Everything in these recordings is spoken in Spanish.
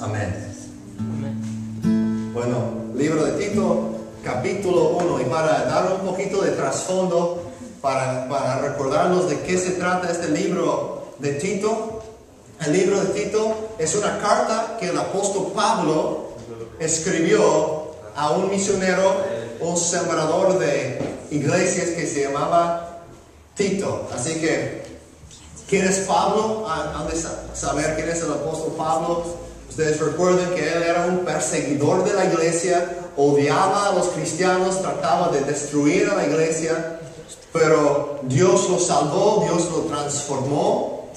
Amén. Bueno, libro de Tito, capítulo 1. Y para dar un poquito de trasfondo, para recordarnos de qué se trata este libro de Tito. El libro de Tito es una carta que el apóstol Pablo escribió a un misionero, un sembrador de iglesias que se llamaba Tito. Así que, ¿quién es Pablo? Han de saber quién es el apóstol Pablo. Ustedes recuerden que él era un perseguidor de la iglesia, odiaba a los cristianos, trataba de destruir a la iglesia, pero Dios lo salvó, Dios lo transformó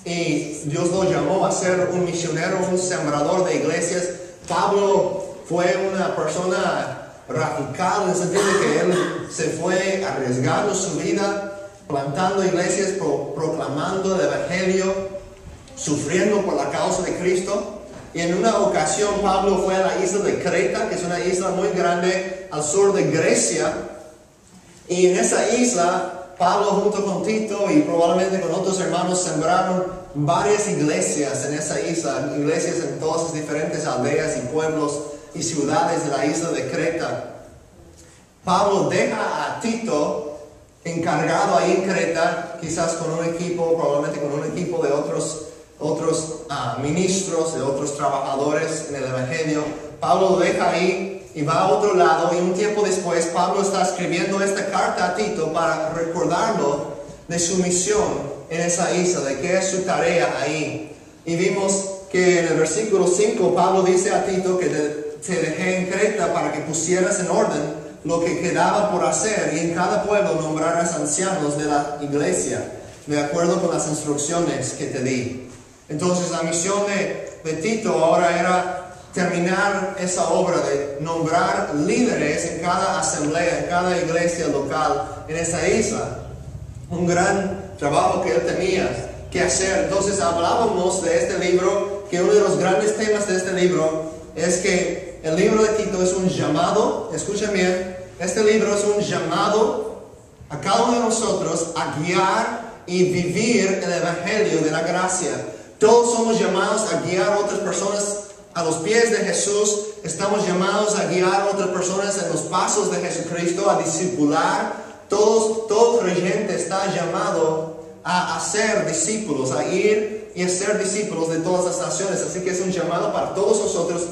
y Dios lo llamó a ser un misionero, un sembrador de iglesias. Pablo fue una persona radical en el sentido de que él se fue arriesgando su vida, plantando iglesias, proclamando el evangelio, sufriendo por la causa de Cristo. Y en una ocasión Pablo fue a la isla de Creta, que es una isla muy grande al sur de Grecia. Y en esa isla, Pablo junto con Tito y probablemente con otros hermanos sembraron varias iglesias en esa isla. Iglesias en todas las diferentes aldeas y pueblos y ciudades de la isla de Creta. Pablo deja a Tito encargado ahí en Creta, quizás con un equipo, probablemente con un equipo de otros ministros, de otros trabajadores en el evangelio. Pablo lo deja ahí y va a otro lado, y un tiempo después Pablo está escribiendo esta carta a Tito para recordarlo de su misión en esa isla, de qué es su tarea ahí. Y vimos que en el versículo 5 Pablo dice a Tito que te dejé en Creta para que pusieras en orden lo que quedaba por hacer, y en cada pueblo nombrarás ancianos de la iglesia, de acuerdo con las instrucciones que te di. Entonces la misión de Tito ahora era terminar esa obra de nombrar líderes en cada asamblea, en cada iglesia local en esa isla. Un gran trabajo que él tenía que hacer. Entonces hablábamos de este libro, que uno de los grandes temas de este libro es que el libro de Tito es un llamado, escuchen bien, este libro es un llamado a cada uno de nosotros a guiar y vivir el evangelio de la gracia. Todos somos llamados a guiar a otras personas a los pies de Jesús. Estamos llamados a guiar a otras personas en los pasos de Jesucristo, a discipular. Todo creyente está llamado a hacer discípulos, a ir y a ser discípulos de todas las naciones. Así que es un llamado para todos nosotros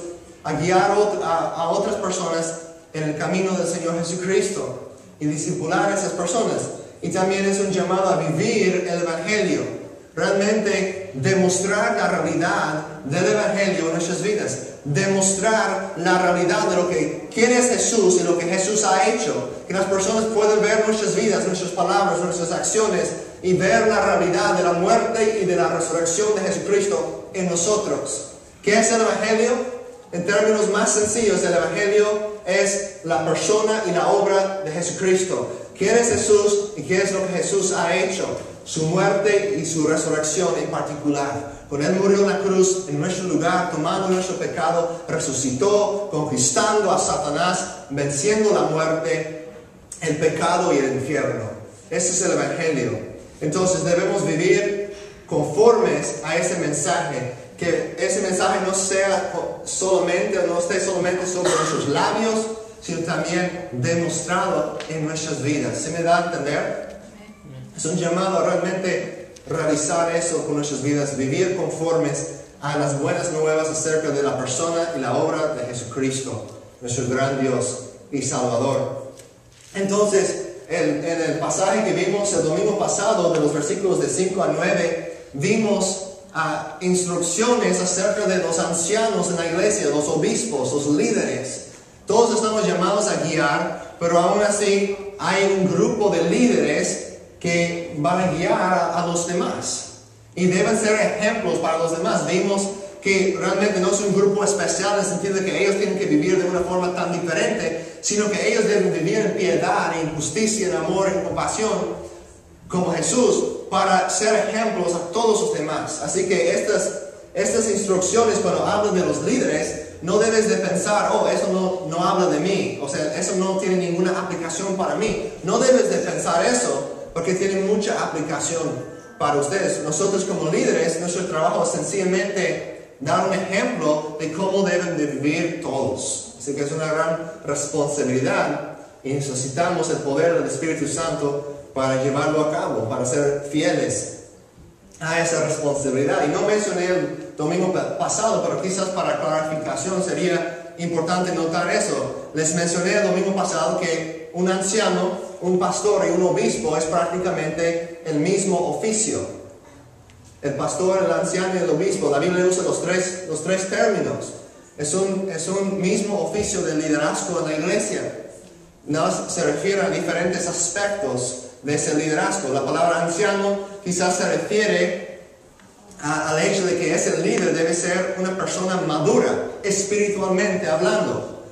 a guiar a otras personas en el camino del Señor Jesucristo y discipular a esas personas. Y también es un llamado a vivir el evangelio. Realmente demostrar la realidad del evangelio en nuestras vidas. Demostrar la realidad de quién es Jesús y lo que Jesús ha hecho. Que las personas puedan ver nuestras vidas, nuestras palabras, nuestras acciones y ver la realidad de la muerte y de la resurrección de Jesucristo en nosotros. ¿Qué es el evangelio? En términos más sencillos, el evangelio es la persona y la obra de Jesucristo. ¿Quién es Jesús y qué es lo que Jesús ha hecho? Su muerte y su resurrección en particular. Cuando Él murió en la cruz en nuestro lugar, tomando nuestro pecado, resucitó, conquistando a Satanás, venciendo la muerte, el pecado y el infierno. Ese es el evangelio. Entonces debemos vivir conformes a ese mensaje. Que ese mensaje no sea solamente, no esté solamente sobre nuestros labios, sino también demostrado en nuestras vidas. ¿Se me da a entender? Es un llamado a realmente realizar eso con nuestras vidas, vivir conformes a las buenas nuevas acerca de la persona y la obra de Jesucristo, nuestro gran Dios y Salvador. Entonces, en el pasaje que vimos el domingo pasado, de los versículos de 5 a 9, vimos instrucciones acerca de los ancianos en la iglesia, los obispos, los líderes. Todos estamos llamados a guiar, pero aún así hay un grupo de líderes que van a guiar a los demás y deben ser ejemplos para los demás. Vimos que realmente no es un grupo especial en el sentido de que ellos tienen que vivir de una forma tan diferente, sino que ellos deben vivir en piedad, en justicia, en amor, en compasión, como Jesús, para ser ejemplos a todos los demás. Así que estas instrucciones, cuando hablan de los líderes, no debes de pensar, eso no habla de mí, o sea, eso no tiene ninguna aplicación para mí. No debes de pensar eso, porque tiene mucha aplicación para ustedes. Nosotros como líderes, nuestro trabajo es sencillamente dar un ejemplo de cómo deben de vivir todos. Así que es una gran responsabilidad y necesitamos el poder del Espíritu Santo para llevarlo a cabo, para ser fieles a esa responsabilidad. Y no mencioné el domingo pasado, pero quizás para clarificación sería importante notar eso. Les mencioné el domingo pasado que un anciano, un pastor y un obispo es prácticamente el mismo oficio. El pastor, el anciano y el obispo, la Biblia usa los tres términos. Es un mismo oficio de liderazgo en la iglesia. No se refiere a diferentes aspectos de ese liderazgo. La palabra anciano quizás se refiere al hecho de que ese líder debe ser una persona madura, espiritualmente hablando.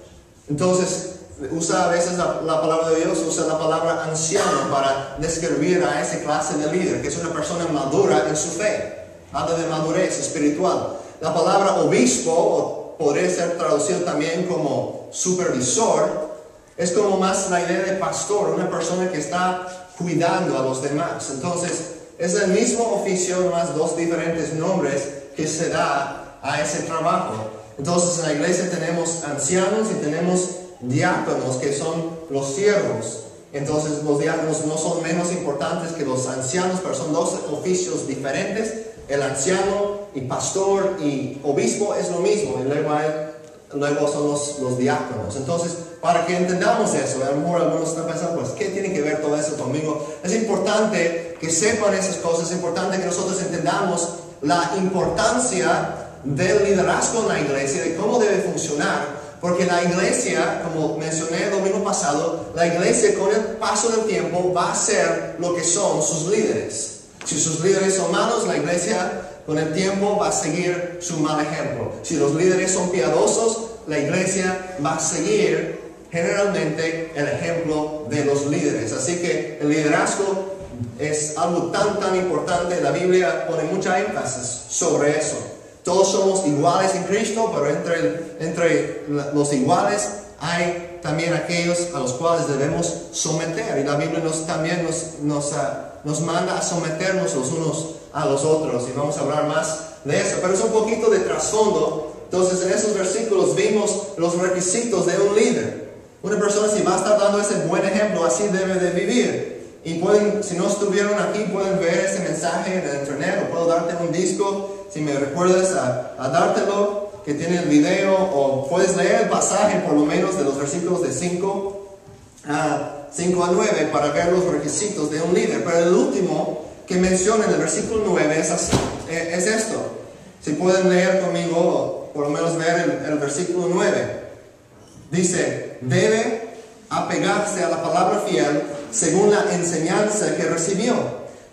Entonces, usa a veces la palabra de Dios, usa la palabra anciano para describir a esa clase de líder, que es una persona madura en su fe. Habla de madurez espiritual. La palabra obispo, o podría ser traducido también como supervisor, es como más la idea de pastor, una persona que está cuidando a los demás. Entonces, es el mismo oficio, más dos diferentes nombres que se da a ese trabajo. Entonces, en la iglesia tenemos ancianos y tenemos diáconos, que son los siervos. Entonces, los diáconos no son menos importantes que los ancianos, pero son dos oficios diferentes. El anciano y pastor y obispo es lo mismo, y luego son los diáconos. Entonces, para que entendamos eso, a lo mejor algunos están pensando, pues, ¿qué tiene que ver todo eso conmigo? Es importante que sepan esas cosas, es importante que nosotros entendamos la importancia del liderazgo en la iglesia, de cómo debe funcionar, porque la iglesia, como mencioné el domingo pasado, la iglesia con el paso del tiempo va a ser lo que son sus líderes. Si sus líderes son malos, la iglesia con el tiempo va a seguir su mal ejemplo. Si los líderes son piadosos, la iglesia va a seguir generalmente el ejemplo de los líderes. Así que el liderazgo es algo tan importante. La Biblia pone mucha énfasis sobre eso. Todos somos iguales en Cristo, pero entre los iguales hay también aquellos a los cuales debemos someter. Y la Biblia también nos manda a someternos los unos a los otros. Y vamos a hablar más de eso. Pero es un poquito de trasfondo. Entonces, en esos versículos vimos los requisitos de un líder. Una persona, si va a estar dando ese buen ejemplo, así debe de vivir. Y si no estuvieron aquí, pueden ver ese mensaje en el internet, o puedo darte un disco, si me recuerdas a dártelo, que tiene el video, o puedes leer el pasaje por lo menos de los versículos de 5 a 9 para ver los requisitos de un líder. Pero el último que menciona en el versículo 9 es esto. Si pueden leer conmigo, por lo menos ver el versículo 9. Dice, debe apegarse a la palabra fiel según la enseñanza que recibió,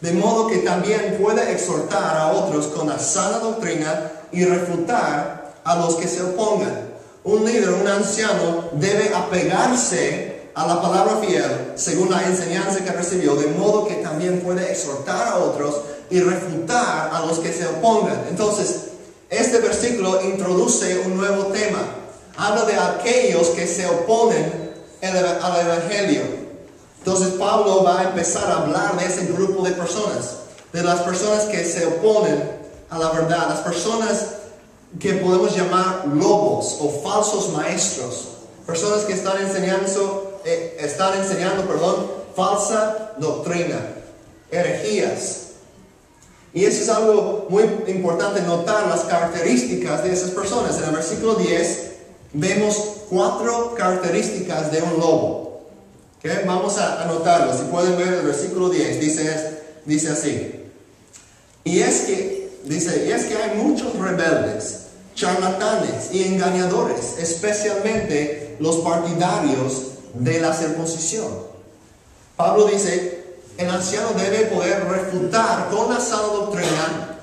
de modo que también pueda exhortar a otros con la sana doctrina y refutar a los que se opongan. Un líder, un anciano, debe apegarse a la palabra fiel según la enseñanza que recibió, de modo que también pueda exhortar a otros y refutar a los que se opongan. Entonces, este versículo introduce un nuevo tema. Habla de aquellos que se oponen al Evangelio. Entonces Pablo va a empezar a hablar de ese grupo de personas, de las personas que se oponen a la verdad, las personas que podemos llamar lobos o falsos maestros, personas que están enseñando, falsa doctrina, herejías. Y eso es algo muy importante notar, las características de esas personas. En el versículo 10 vemos 4 características de un lobo. ¿Okay? Vamos a anotarlo. Si pueden ver el versículo 10, dice así. Y es que hay muchos rebeldes, charlatanes y engañadores, especialmente los partidarios de la circuncisión. Pablo dice, el anciano debe poder refutar con la sana doctrina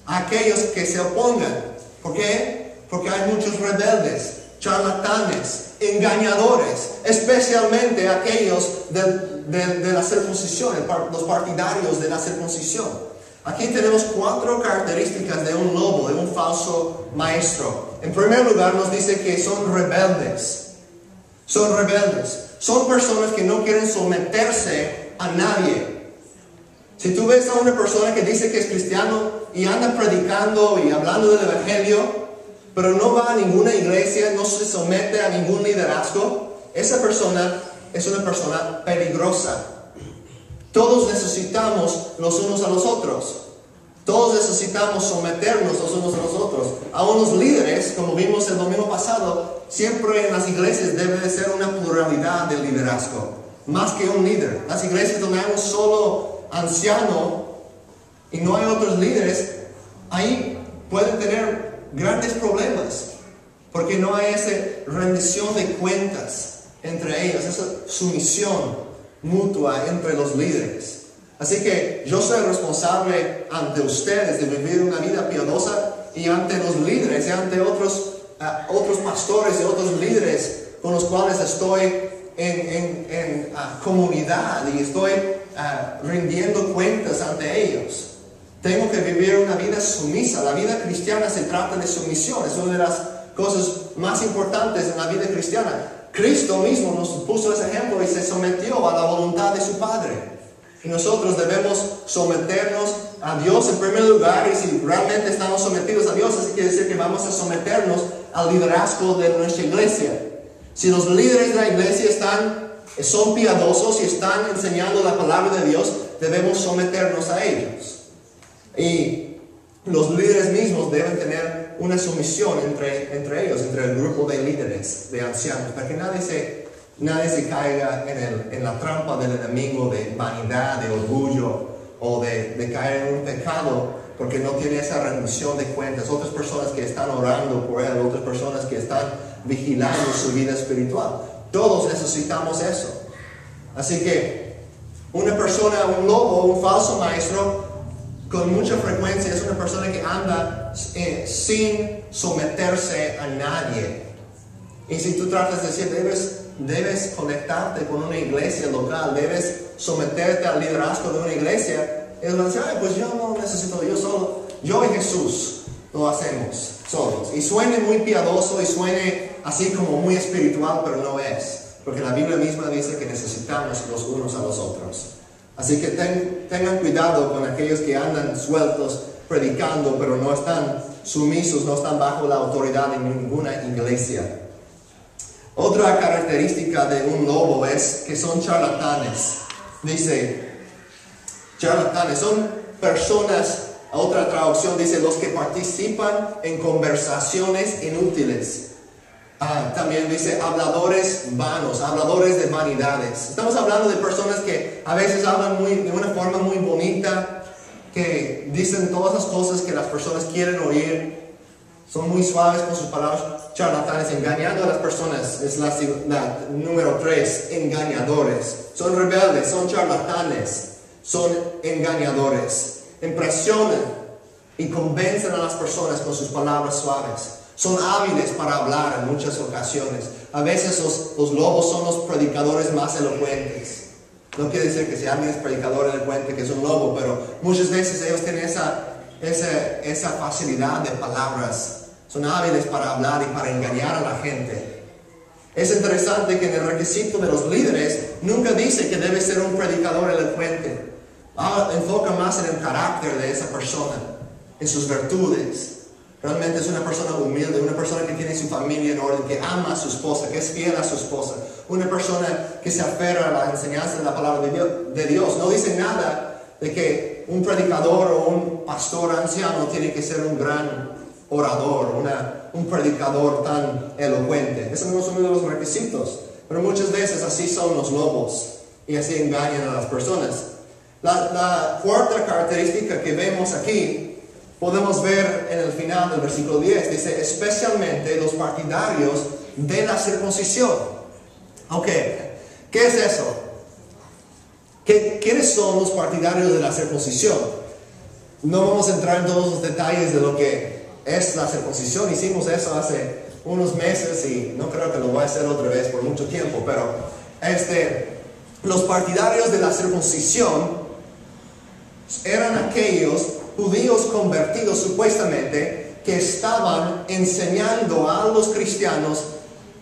a aquellos que se opongan. ¿Por qué? Porque hay muchos rebeldes, charlatanes, engañadores, especialmente aquellos de la circuncisión, los partidarios de la circuncisión. Aquí tenemos 4 características de un lobo, de un falso maestro. En primer lugar nos dice que son rebeldes. Son rebeldes. Son personas que no quieren someterse a nadie. Si tú ves a una persona que dice que es cristiano y anda predicando y hablando del Evangelio, pero no va a ninguna iglesia, no se somete a ningún liderazgo, esa persona es una persona peligrosa. Todos necesitamos los unos a los otros. Todos necesitamos someternos los unos a los otros. A unos líderes, como vimos el domingo pasado, siempre en las iglesias debe de ser una pluralidad de liderazgo, más que un líder. Las iglesias donde hay un solo anciano y no hay otros líderes, ahí pueden tener grandes problemas, porque no hay esa rendición de cuentas entre ellos, esa sumisión mutua entre los líderes. Así que yo soy responsable ante ustedes de vivir una vida piadosa y ante los líderes y ante otros pastores y otros líderes con los cuales estoy en comunidad y estoy rindiendo cuentas ante ellos. Tengo que vivir una vida sumisa. La vida cristiana se trata de sumisión. Es una de las cosas más importantes en la vida cristiana. Cristo mismo nos puso ese ejemplo y se sometió a la voluntad de su Padre. Y nosotros debemos someternos a Dios en primer lugar, y si realmente estamos sometidos a Dios, eso quiere decir que vamos a someternos al liderazgo de nuestra iglesia. Si los líderes de la iglesia son piadosos y están enseñando la palabra de Dios, debemos someternos a ellos. Y los líderes mismos deben tener una sumisión entre ellos, entre el grupo de líderes, de ancianos, para que nadie se caiga en la trampa del enemigo de vanidad, de orgullo, o de caer en un pecado porque no tiene esa rendición de cuentas. Otras personas que están orando por él, otras personas que están vigilando su vida espiritual. Todos necesitamos eso. Así que una persona, un lobo, un falso maestro, con mucha frecuencia es una persona que anda sin someterse a nadie. Y si tú tratas de decir, debes conectarte con una iglesia local, debes someterte al liderazgo de una iglesia, ellos van a decir, pues yo no necesito, yo y Jesús lo hacemos solos. Y suene muy piadoso y suene así como muy espiritual, pero no es. Porque la Biblia misma dice que necesitamos los unos a los otros. Así que tengan cuidado con aquellos que andan sueltos predicando, pero no están sumisos, no están bajo la autoridad de ninguna iglesia. Otra característica de un lobo es que son charlatanes. Dice, charlatanes son personas, otra traducción dice, los que participan en conversaciones inútiles. También dice habladores vanos, habladores de vanidades. Estamos hablando de personas que a veces hablan de una forma muy bonita, que dicen todas las cosas que las personas quieren oír. Son muy suaves con sus palabras. Charlatanes, engañando a las personas. Es la número 3, engañadores. Son rebeldes, son charlatanes, son engañadores. Impresionan y convencen a las personas con sus palabras suaves. Son hábiles para hablar en muchas ocasiones. A veces los lobos son los predicadores más elocuentes. No quiere decir que si alguien es predicador elocuente que es un lobo, pero muchas veces ellos tienen esa facilidad de palabras. Son hábiles para hablar y para engañar a la gente. Es interesante que en el requisito de los líderes nunca dice que debe ser un predicador elocuente. Enfoca más en el carácter de esa persona, en sus virtudes. Realmente es una persona humilde, una persona que tiene su familia en orden, que ama a su esposa, que es fiel a su esposa. Una persona que se aferra a la enseñanza de la palabra de Dios. No dice nada de que un predicador o un pastor anciano tiene que ser un gran orador, un predicador tan elocuente. Ese no es uno de los requisitos. Pero muchas veces así son los lobos y así engañan a las personas. La cuarta característica que vemos aquí podemos ver en el final del versículo 10. Dice, especialmente los partidarios de la circuncisión. Ok, ¿qué es eso? ¿Quiénes son los partidarios de la circuncisión? No vamos a entrar en todos los detalles de lo que es la circuncisión. Hicimos eso hace unos meses y no creo que lo voy a hacer otra vez por mucho tiempo, pero los partidarios de la circuncisión eran aquellos judíos convertidos supuestamente que estaban enseñando a los cristianos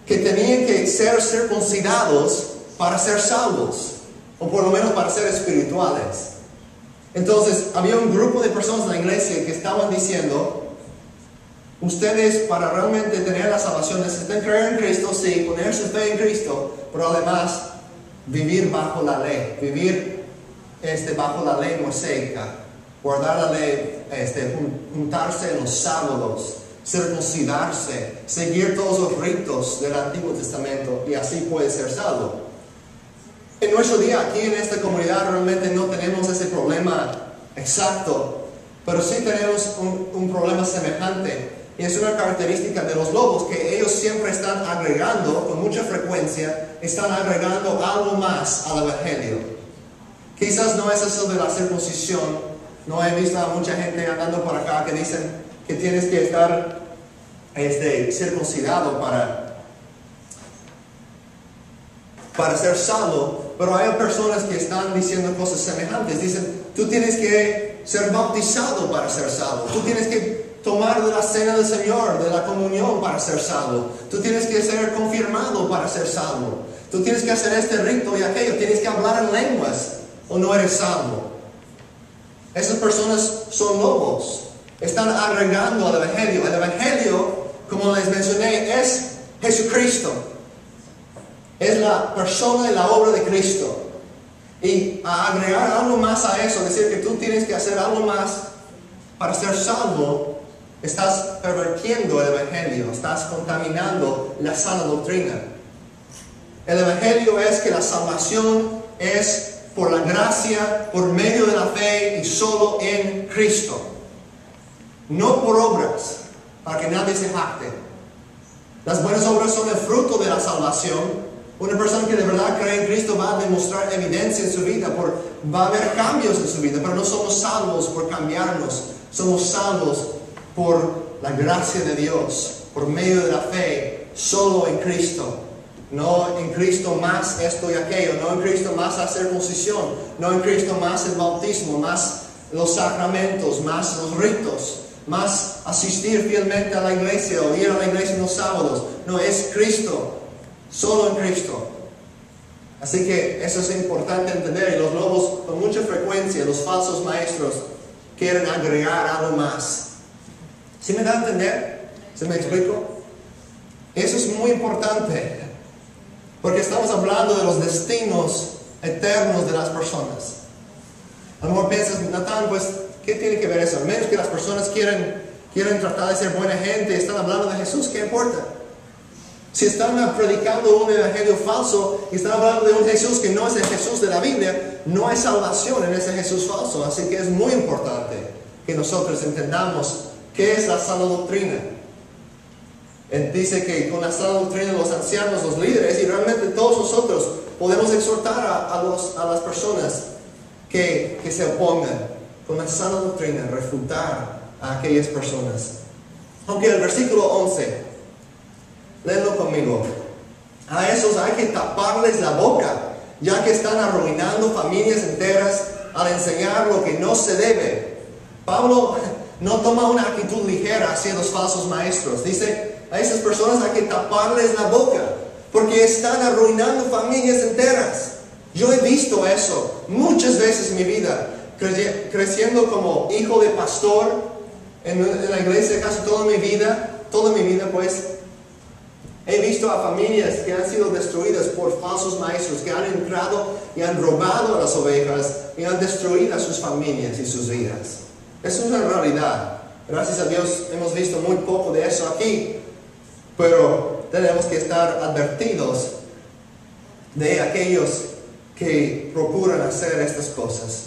que tenían que ser circuncidados para ser salvos, o por lo menos para ser espirituales. Entonces había un grupo de personas en la iglesia que estaban diciendo, Ustedes, para realmente tener la salvación, necesitan creer en Cristo, sí, poner su fe en Cristo, pero además vivir bajo la ley, vivir bajo la ley mosaica, guardar la ley, juntarse en los sábados, circuncidarse, seguir todos los ritos del Antiguo Testamento, y así puede ser salvo. En nuestro día, aquí en esta comunidad, realmente no tenemos ese problema exacto, pero sí tenemos un problema semejante. Y es una característica de los lobos, que ellos siempre están agregando, con mucha frecuencia, están agregando algo más al Evangelio. Quizás no es eso de la circuncisión. No he visto a mucha gente andando por acá que dicen que tienes que estar circuncidado para ser salvo. Pero hay personas que están diciendo cosas semejantes. Dicen, tú tienes que ser bautizado para ser salvo. Tú tienes que tomar de la cena del Señor, de la comunión para ser salvo. Tú tienes que ser confirmado para ser salvo. Tú tienes que hacer este rito y aquello. Tienes que hablar en lenguas o no eres salvo. Esas personas son lobos. Están agregando al Evangelio. El Evangelio, como les mencioné, es Jesucristo. Es la persona y la obra de Cristo. Y a agregar algo más a eso, decir que tú tienes que hacer algo más para ser salvo, estás pervirtiendo el Evangelio, estás contaminando la sana doctrina. El Evangelio es que la salvación es por la gracia, por medio de la fe y solo en Cristo. No por obras, para que nadie se jacte. Las buenas obras son el fruto de la salvación. Una persona que de verdad cree en Cristo va a demostrar evidencia en su vida, va a haber cambios en su vida, pero no somos salvos por cambiarnos. Somos salvos por la gracia de Dios, por medio de la fe, solo en Cristo. No en Cristo más esto y aquello, no en Cristo más la circuncisión, no en Cristo más el bautismo, más los sacramentos, más los ritos, más asistir fielmente a la iglesia o ir a la iglesia en los sábados. No, es Cristo, solo en Cristo. Así que eso es importante entender. Y los lobos, con mucha frecuencia, los falsos maestros, quieren agregar algo más. ¿Sí me da a entender? ¿Se me explico? Eso es muy importante, porque estamos hablando de los destinos eternos de las personas. A lo mejor piensas, Natán, pues, ¿qué tiene que ver eso? Al menos que las personas quieren tratar de ser buena gente, están hablando de Jesús, ¿qué importa? Si están predicando un evangelio falso y están hablando de un Jesús que no es el Jesús de la Biblia, no hay salvación en ese Jesús falso. Así que es muy importante que nosotros entendamos qué es la sana doctrina. Él dice que con la sana doctrina los ancianos, los líderes y realmente todos nosotros podemos exhortar a las personas que se opongan con la sana doctrina, refutar a aquellas personas. Aunque el versículo 11, léelo conmigo. A esos hay que taparles la boca, ya que están arruinando familias enteras al enseñar lo que no se debe. Pablo no toma una actitud ligera hacia los falsos maestros. Dice, a esas personas hay que taparles la boca, porque están arruinando familias enteras. Yo he visto eso muchas veces en mi vida, creciendo como hijo de pastor en la iglesia casi toda mi vida pues. He visto a familias que han sido destruidas por falsos maestros, que han entrado y han robado a las ovejas y han destruido a sus familias y sus vidas. Es una realidad. Gracias a Dios hemos visto muy poco de eso aquí, pero tenemos que estar advertidos de aquellos que procuran hacer estas cosas.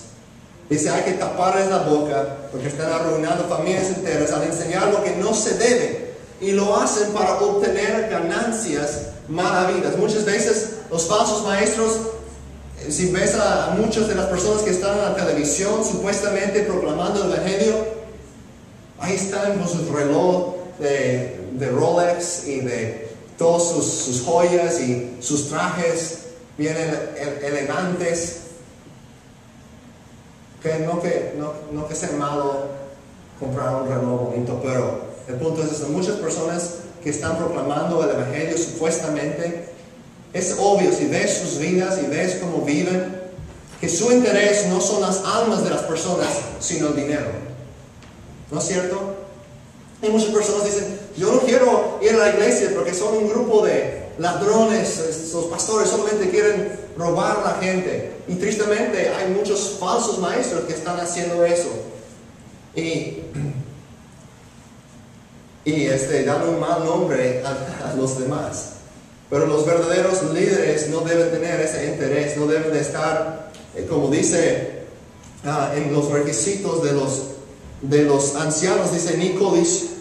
Dice, hay que taparles la boca porque están arruinando familias enteras al enseñar lo que no se debe. Y lo hacen para obtener ganancias mal habidas. Muchas veces los falsos maestros, si ves a muchas de las personas que están en la televisión supuestamente proclamando el evangelio, ahí están con sus reloj de Rolex y de todas sus joyas y sus trajes bien elegantes. No que sea malo comprar un reloj bonito, pero el punto es que muchas personas que están proclamando el evangelio supuestamente, es obvio si ves sus vidas y ves cómo viven, que su interés no son las almas de las personas, sino el dinero. ¿No es cierto? Y muchas personas dicen, yo no quiero ir a la iglesia porque son un grupo de ladrones, los pastores solamente quieren robar a la gente. Y tristemente hay muchos falsos maestros que están haciendo eso. Y dan un mal nombre a los demás. Pero los verdaderos líderes no deben tener ese interés, no deben de estar, como dice en los requisitos de los ancianos, dice, ni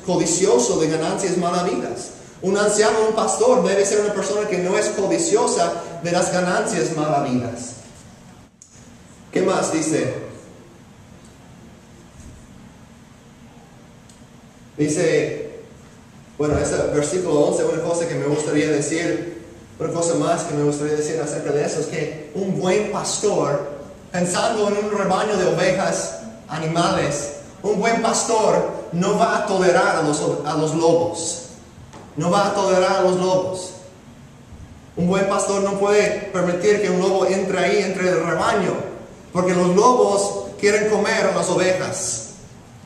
codicioso de ganancias malavidas. Un anciano, un pastor, debe ser una persona que no es codiciosa de las ganancias malavidas. ¿Qué más dice? Dice, bueno, ese versículo 11, una cosa que me gustaría decir, una cosa más que me gustaría decir acerca de eso, es que un buen pastor, pensando en un rebaño de ovejas, animales, un buen pastor no va a tolerar a los lobos. No va a tolerar a los lobos. Un buen pastor no puede permitir que un lobo entre ahí, entre el rebaño, porque los lobos quieren comer a las ovejas.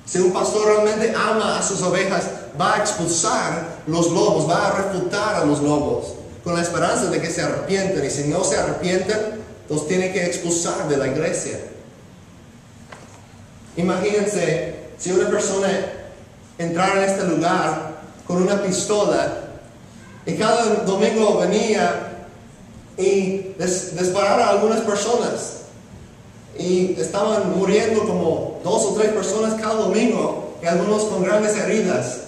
Si un pastor realmente ama a sus ovejas, va a expulsar los lobos, va a refutar a los lobos, con la esperanza de que se arrepienten. Y si no se arrepienten, los tiene que expulsar de la iglesia. Imagínense si una persona entrara en este lugar con una pistola y cada domingo venía y disparara a algunas personas. Y estaban muriendo como 2 o 3 personas cada domingo, y algunos con grandes heridas.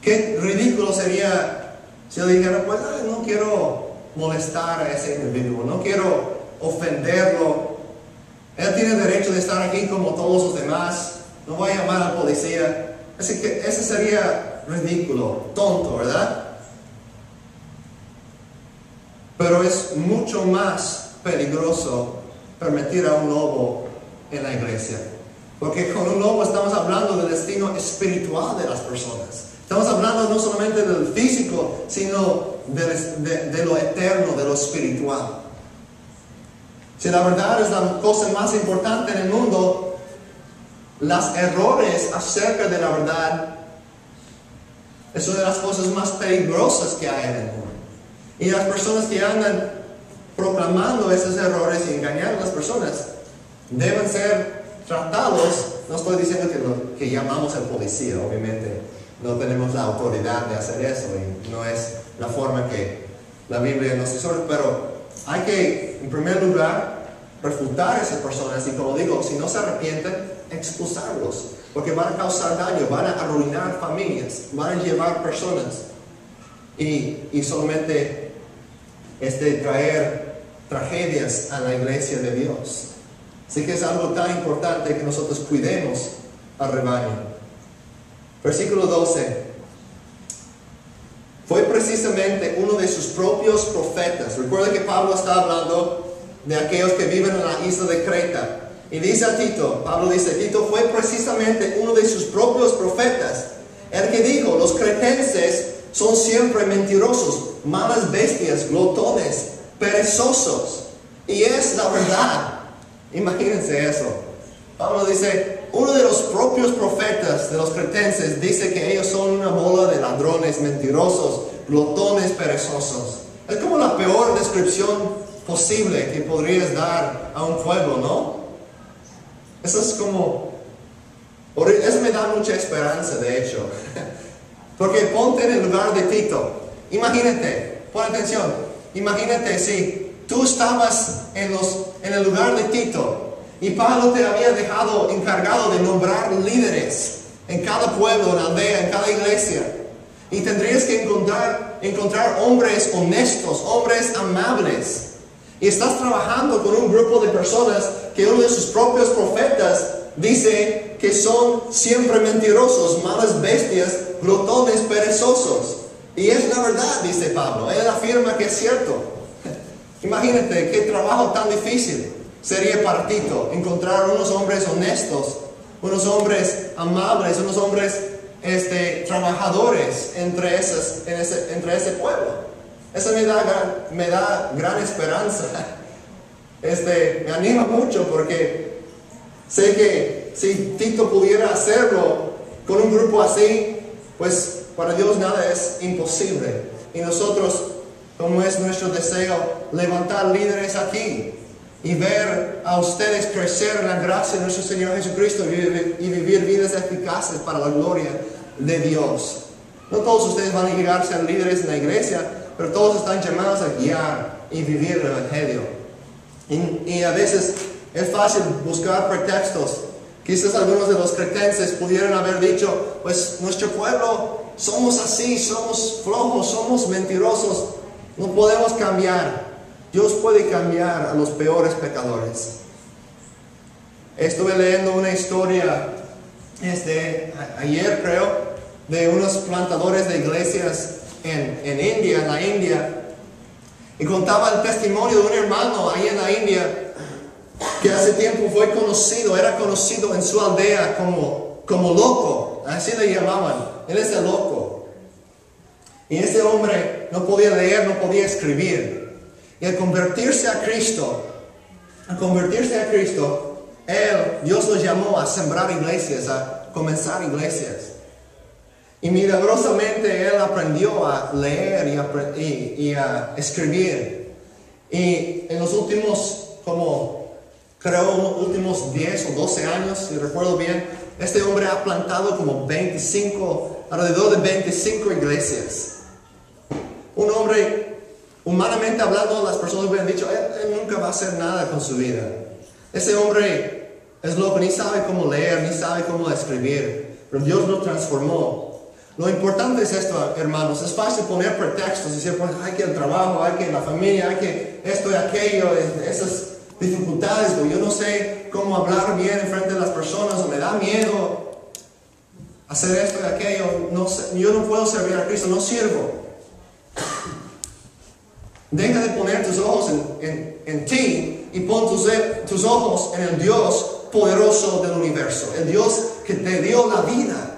Qué ridículo sería si yo dijera, pues no quiero molestar a ese individuo, no quiero ofenderlo. Él tiene derecho de estar aquí como todos los demás, no voy a llamar a la policía. Así que ese sería ridículo, tonto, ¿verdad? Pero es mucho más peligroso permitir a un lobo en la iglesia, porque con un lobo estamos hablando del destino espiritual de las personas. Estamos hablando no solamente del físico, sino de lo eterno, de lo espiritual. Si la verdad es la cosa más importante en el mundo, los errores acerca de la verdad es una de las cosas más peligrosas que hay en el mundo. Y las personas que andan proclamando esos errores y engañando a las personas deben ser tratados. No estoy diciendo que llamamos al policía, obviamente no tenemos la autoridad de hacer eso y no es la forma que la Biblia nos exhorta, pero hay que, en primer lugar, refutar a esas personas y, como digo, si no se arrepienten, expulsarlos, porque van a causar daño, van a arruinar familias, van a llevar personas y solamente traer tragedias a la iglesia de Dios. Así que es algo tan importante que nosotros cuidemos al rebaño. Versículo 12. Fue precisamente uno de sus propios profetas. Recuerda que Pablo está hablando de aquellos que viven en la isla de Creta. Y dice a Tito, Pablo dice, Tito fue precisamente uno de sus propios profetas, el que dijo, los cretenses son siempre mentirosos, malas bestias, glotones, perezosos. Y es la verdad. Imagínense eso. Pablo dice, uno de los propios profetas de los cretenses dice que ellos son una bola de ladrones, mentirosos, glotones, perezosos. Es como la peor descripción posible que podrías dar a un pueblo, ¿no? Eso es como, eso me da mucha esperanza, de hecho. Porque ponte en el lugar de Tito. Imagínate, pon atención, imagínate si tú estabas en el lugar de Tito y Pablo te había dejado encargado de nombrar líderes en cada pueblo, en aldea, en cada iglesia. Y tendrías que encontrar hombres honestos, hombres amables. Y estás trabajando con un grupo de personas que uno de sus propios profetas dice que son siempre mentirosos, malas bestias, glotones, perezosos. Y es la verdad, dice Pablo. Él afirma que es cierto. Imagínate qué trabajo tan difícil sería para Tito encontrar unos hombres honestos, unos hombres amables, unos hombres trabajadores entre ese pueblo. Eso me da gran esperanza. Me anima mucho porque sé que si Tito pudiera hacerlo, Con un grupo así, pues para Dios nada es imposible. Y nosotros, como es nuestro deseo, levantar líderes aquí y ver a ustedes crecer en la gracia de nuestro Señor Jesucristo y vivir vidas eficaces para la gloria de Dios. No todos ustedes van a llegar a ser líderes en la iglesia, pero todos están llamados a guiar y vivir el Evangelio. Y a veces es fácil buscar pretextos. Quizás algunos de los cretenses pudieran haber dicho, pues nuestro pueblo somos así, somos flojos, somos mentirosos, no podemos cambiar. Dios puede cambiar a los peores pecadores. Estuve leyendo una historia ayer creo, de unos plantadores de iglesias en India, en la India, y contaba el testimonio de un hermano ahí en la India que hace tiempo era conocido en su aldea como loco, así le llamaban. Él es el loco. Y ese hombre no podía leer, no podía escribir. Y al convertirse a Cristo, Dios lo llamó a sembrar iglesias, a comenzar iglesias. Y milagrosamente él aprendió a leer y a escribir. Y en los últimos, últimos 10 o 12 años, si recuerdo bien, este hombre ha plantado como alrededor de 25 iglesias. Un hombre, humanamente hablando, las personas hubieran dicho, él nunca va a hacer nada con su vida. Ese hombre es loco, ni sabe cómo leer, ni sabe cómo escribir, pero Dios lo transformó. Lo importante es esto, hermanos. Es fácil poner pretextos y decir, pues hay que el trabajo, hay que la familia, hay que esto y aquello, esas dificultades, pero yo no sé cómo hablar bien en frente de las personas, o me da miedo hacer esto y aquello, no sé, yo no puedo servir a Cristo, no sirvo. Deja de poner tus ojos en ti y pon tus ojos en el Dios poderoso del universo, el Dios que te dio la vida,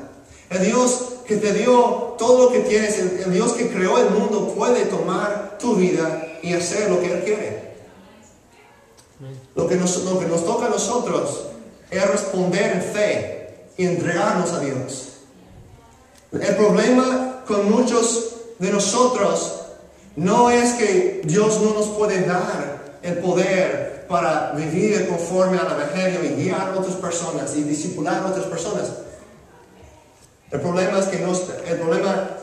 el Dios que te dio todo lo que tienes, el Dios que creó el mundo puede tomar tu vida y hacer lo que Él quiere. Lo que nos toca a nosotros es responder en fe y entregarnos a Dios. El problema con muchos de nosotros no es que Dios no nos puede dar el poder para vivir conforme al Evangelio y guiar a otras personas y discipular a otras personas. El problema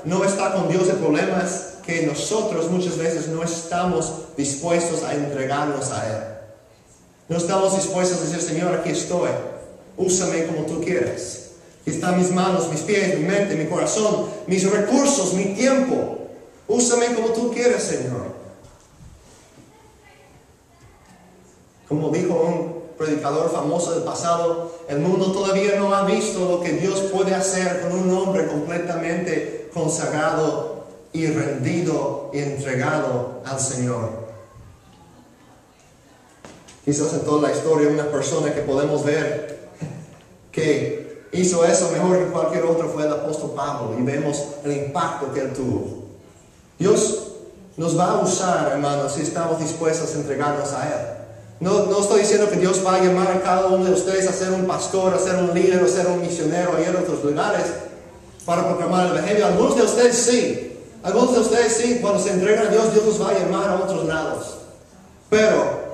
no está con Dios, el problema es que nosotros muchas veces no estamos dispuestos a entregarnos a Él. No estamos dispuestos a decir, Señor, aquí estoy, úsame como tú quieras. Aquí están mis manos, mis pies, mi mente, mi corazón, mis recursos, mi tiempo. Úsame como tú quieras, Señor. Como dijo un predicador famoso del pasado, el mundo todavía no ha visto lo que Dios puede hacer con un hombre completamente consagrado y rendido y entregado al Señor. Quizás en toda la historia una persona que podemos ver que hizo eso mejor que cualquier otro fue el apóstol Pablo, y vemos el impacto que él tuvo. Dios nos va a usar, hermanos, si estamos dispuestos a entregarnos a Él. No estoy diciendo que Dios va a llamar a cada uno de ustedes a ser un pastor, a ser un líder, a ser un misionero ahí en otros lugares para proclamar el Evangelio. Algunos de ustedes sí. Algunos de ustedes sí, cuando se entregan a Dios, Dios los va a llamar a otros lados. Pero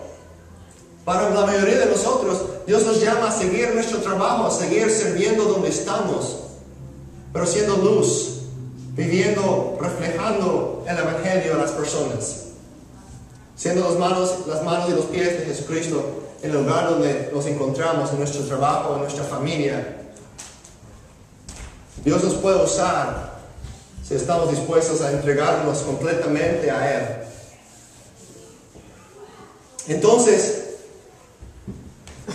para la mayoría de nosotros, Dios nos llama a seguir nuestro trabajo, a seguir sirviendo donde estamos, pero siendo luz, viviendo, reflejando el Evangelio a las personas, siendo las manos y los pies de Jesucristo en el lugar donde nos encontramos, en nuestro trabajo, en nuestra familia. Dios nos puede usar si estamos dispuestos a entregarnos completamente a Él. Entonces,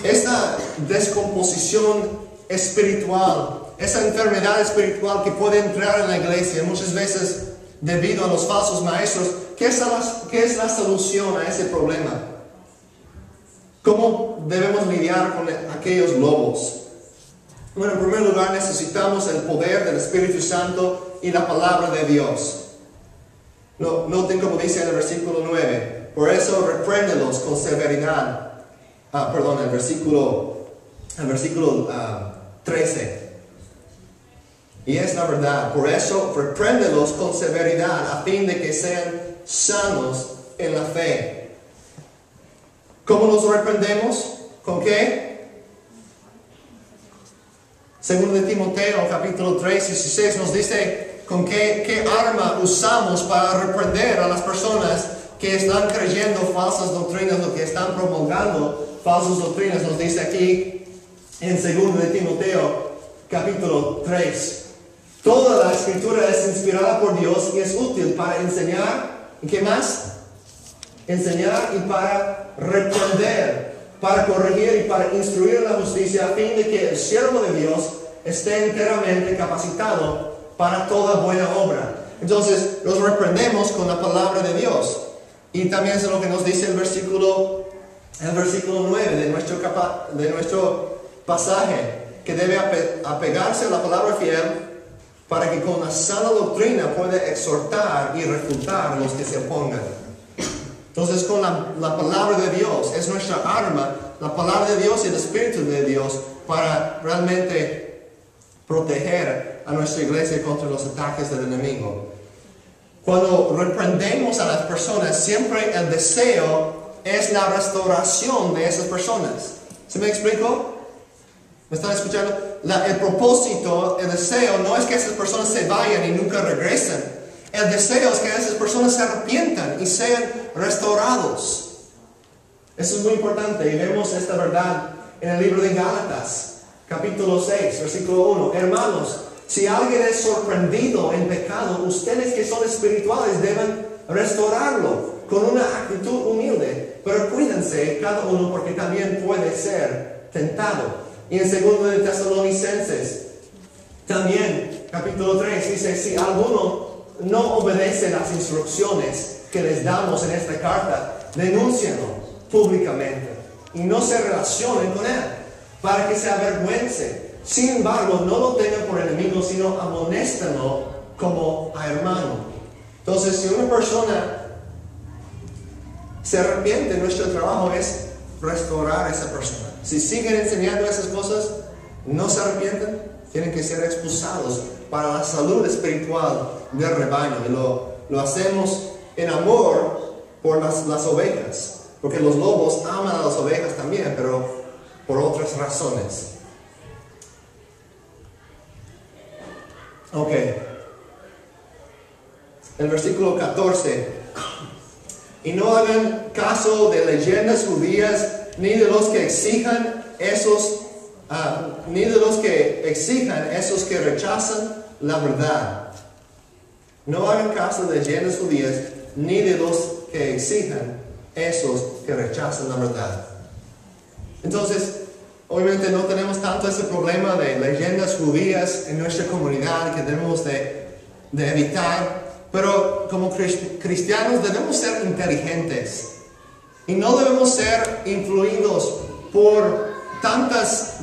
esta descomposición espiritual, esa enfermedad espiritual que puede entrar en la iglesia muchas veces debido a los falsos maestros, ¿qué es la solución a ese problema? ¿Cómo debemos lidiar con aquellos lobos? Bueno, en primer lugar necesitamos el poder del Espíritu Santo y la palabra de Dios. Noten como dice en el versículo 9, por eso repréndelos con severidad. El versículo 13. Y es la verdad. Por eso, repréndelos con severidad a fin de que sean sanos en la fe. ¿Cómo los reprendemos? ¿Con qué? Segundo de Timoteo, capítulo 3, 16, nos dice con qué arma usamos para reprender a las personas que están creyendo falsas doctrinas o que están promulgando falsas doctrinas. Nos dice aquí en segundo de Timoteo, capítulo 3. Toda la escritura es inspirada por Dios y es útil para enseñar. ¿Y qué más? Enseñar y para reprender, para corregir y para instruir en la justicia, a fin de que el siervo de Dios esté enteramente capacitado para toda buena obra. Entonces, los reprendemos con la palabra de Dios. Y también es lo que nos dice el versículo 9 de nuestro pasaje, que debe apegarse a la palabra fiel para que con la sana doctrina pueda exhortar y refutar a los que se opongan. Entonces, con la palabra de Dios es nuestra arma, la palabra de Dios y el Espíritu de Dios, para realmente proteger a nuestra iglesia contra los ataques del enemigo. Cuando reprendemos a las personas, siempre el deseo es la restauración de esas personas. ¿Se me explico? ¿Me están escuchando? El propósito, el deseo, no es que esas personas se vayan y nunca regresen. El deseo es que esas personas se arrepientan y sean restaurados. Eso es muy importante y vemos esta verdad en el libro de Gálatas, capítulo 6, versículo 1. Hermanos, si alguien es sorprendido en pecado, ustedes que son espirituales deben restaurarlo con una actitud humilde. Pero cuídense cada uno porque también puede ser tentado. Y en segundo de Tesalonicenses, también, capítulo 3, dice, si alguno no obedece las instrucciones que les damos en esta carta, denúncienlo públicamente y no se relacionen con él, para que se avergüence. Sin embargo, no lo tengan por enemigo, sino amonéstenlo como a hermano. Entonces, si una persona se arrepiente, nuestro trabajo es restaurar a esa persona. Si siguen enseñando esas cosas, no se arrepienten, tienen que ser expulsados para la salud espiritual del rebaño. Y lo hacemos en amor por las ovejas, porque los lobos aman a las ovejas también, pero por otras razones. Ok. El versículo 14. Y no hagan caso de leyendas judías, ni de los que exijan esos que rechazan la verdad. No hagan caso de leyendas judías, ni de los que exijan esos que rechazan la verdad. Entonces, obviamente no tenemos tanto ese problema de leyendas judías en nuestra comunidad que debemos de evitar. Pero como cristianos debemos ser inteligentes y no debemos ser influidos por tantas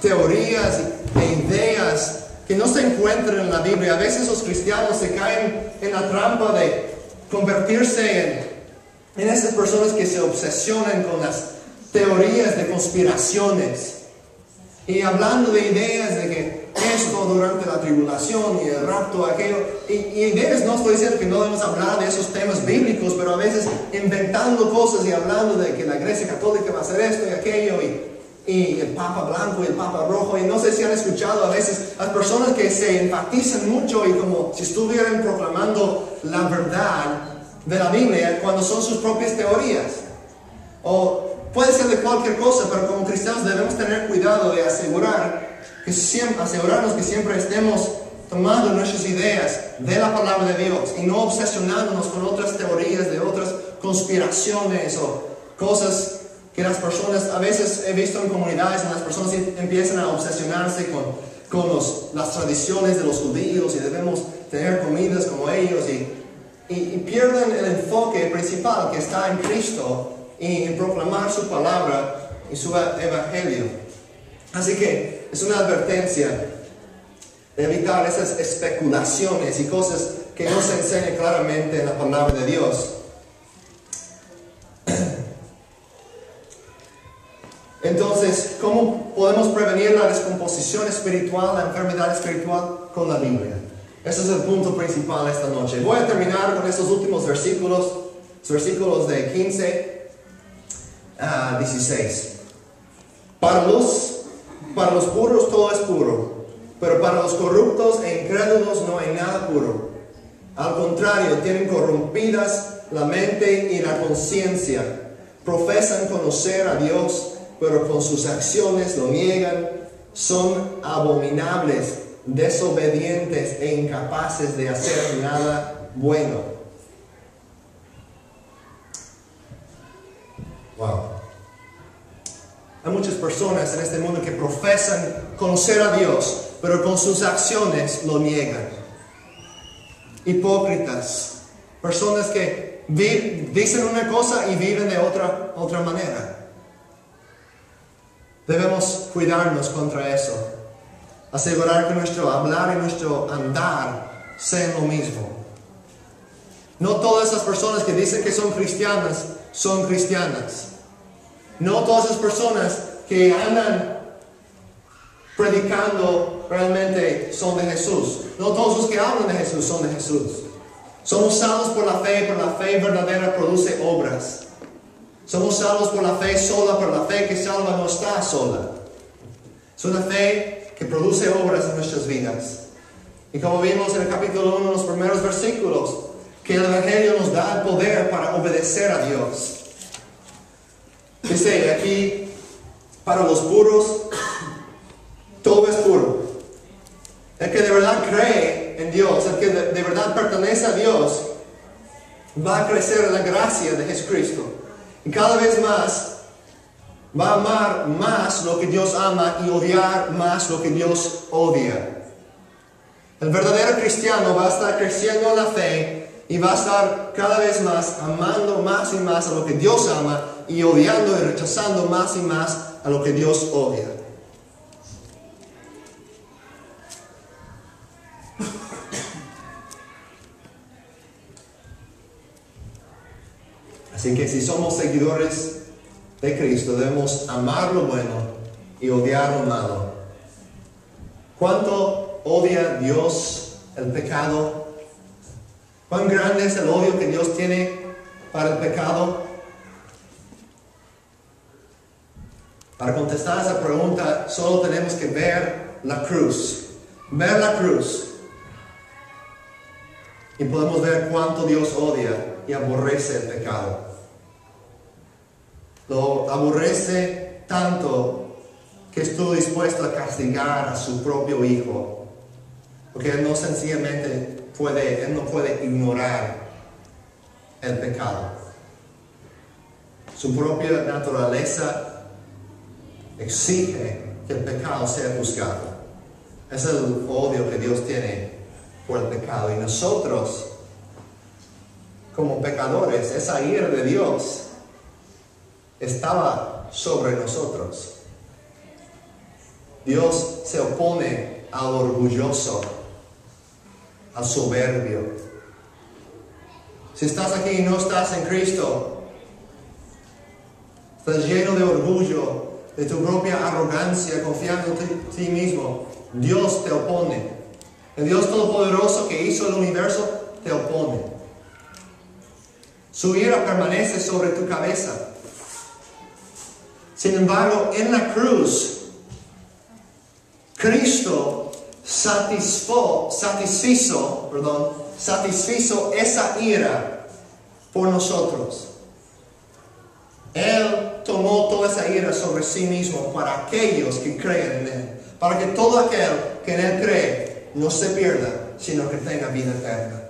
teorías e ideas que no se encuentran en la Biblia. A veces los cristianos se caen en la trampa de convertirse en esas personas que se obsesionan con las teorías de conspiraciones y hablando de ideas de que esto durante la tribulación y el rapto, aquello, y ideas. No estoy diciendo que no debemos hablar de esos temas bíblicos, pero a veces inventando cosas y hablando de que la Iglesia Católica va a hacer esto y aquello, y el Papa Blanco y el Papa Rojo, y no sé si han escuchado a veces las personas que se enfatizan mucho y como si estuvieran proclamando la verdad de la Biblia cuando son sus propias teorías. O puede ser de cualquier cosa, pero como cristianos debemos tener cuidado de asegurarnos que siempre estemos tomando nuestras ideas de la palabra de Dios y no obsesionándonos con otras teorías de otras conspiraciones o cosas que las personas, a veces he visto en comunidades en las personas empiezan a obsesionarse con las tradiciones de los judíos y debemos tener comidas como ellos y pierden el enfoque principal que está en Cristo y en proclamar su palabra y su evangelio. Así que es una advertencia de evitar esas especulaciones y cosas que no se enseñan claramente en la palabra de Dios. Entonces, ¿cómo podemos prevenir la descomposición espiritual, la enfermedad espiritual? Con la Biblia. Ese es el punto principal esta noche. Voy a terminar con estos últimos versículos de 15 a 16. Para los puros todo es puro, pero para los corruptos e incrédulos no hay nada puro. Al contrario, tienen corrompidas la mente y la conciencia. Profesan conocer a Dios, pero con sus acciones lo niegan. Son abominables, desobedientes e incapaces de hacer nada bueno. Wow. Hay muchas personas en este mundo que profesan conocer a Dios, pero con sus acciones lo niegan. Hipócritas. Personas que dicen una cosa y viven de otra manera. Debemos cuidarnos contra eso. Asegurar que nuestro hablar y nuestro andar sean lo mismo. No todas esas personas que dicen que son cristianas son cristianas. No todas esas personas que andan predicando realmente son de Jesús. No todos los que hablan de Jesús son de Jesús. Somos salvos por la fe, pero la fe verdadera produce obras. Somos salvos por la fe sola, pero la fe que salva no está sola. Es una fe que produce obras en nuestras vidas. Y como vimos en el capítulo 1, en los primeros versículos, que el Evangelio nos da el poder para obedecer a Dios. Dice aquí, para los puros, todo es puro. El que de verdad cree en Dios, el que de verdad pertenece a Dios, va a crecer en la gracia de Jesucristo. Y cada vez más va a amar más lo que Dios ama y odiar más lo que Dios odia. El verdadero cristiano va a estar creciendo en la fe y va a estar cada vez más amando más y más a lo que Dios ama y odiando y rechazando más y más a lo que Dios odia. Así que si somos seguidores de Cristo, debemos amar lo bueno y odiar lo malo. ¿Cuánto odia Dios el pecado? ¿Cuán grande es el odio que Dios tiene para el pecado? Para contestar esa pregunta, solo tenemos que ver la cruz. Ver la cruz. Y podemos ver cuánto Dios odia y aborrece el pecado. Lo aborrece tanto que estuvo dispuesto a castigar a su propio Hijo. Porque Él no sencillamente Él no puede ignorar el pecado. Su propia naturaleza exige que el pecado sea juzgado. Es el odio que Dios tiene por el pecado. Y nosotros, como pecadores, esa ira de Dios estaba sobre nosotros. Dios se opone al orgulloso, al soberbio. Si estás aquí y no estás en Cristo, estás lleno de orgullo, de tu propia arrogancia, confiando en ti mismo, Dios te opone. El Dios Todopoderoso que hizo el universo te opone. Su ira permanece sobre tu cabeza. Sin embargo, en la cruz, Cristo satisfizo esa ira por nosotros. Él tomó toda esa ira sobre sí mismo para aquellos que creen en Él. Para que todo aquel que en Él cree no se pierda, sino que tenga vida eterna.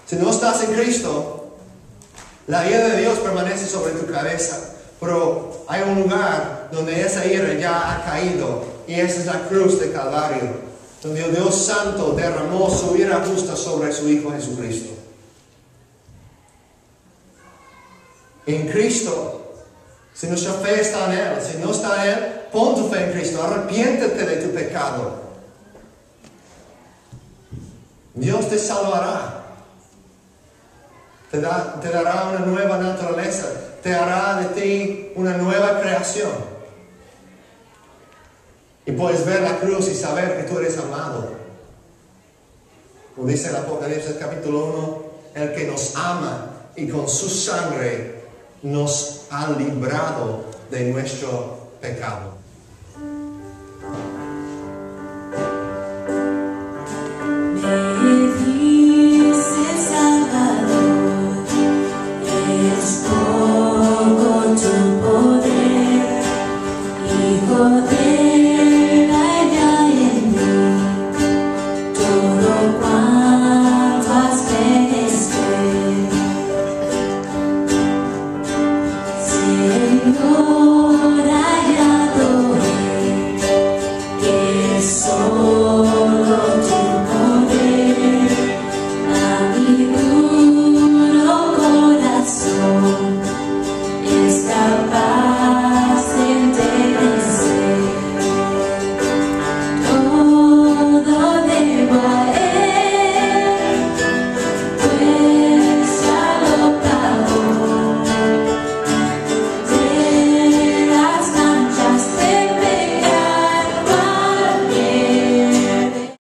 Si no estás en Cristo, la ira de Dios permanece sobre tu cabeza. Pero hay un lugar donde esa ira ya ha caído. Y esa es la cruz de Calvario, donde el Dios Santo derramó su ira justa sobre su Hijo Jesucristo. En Cristo, si nuestra fe está en Él, si no está en Él, pon tu fe en Cristo, arrepiéntete de tu pecado. Dios te salvará. Te dará una nueva naturaleza. Te hará de ti una nueva creación. Y puedes ver la cruz y saber que tú eres amado. Como dice el Apocalipsis capítulo 1, el que nos ama y con su sangre nos ha librado de nuestro pecado.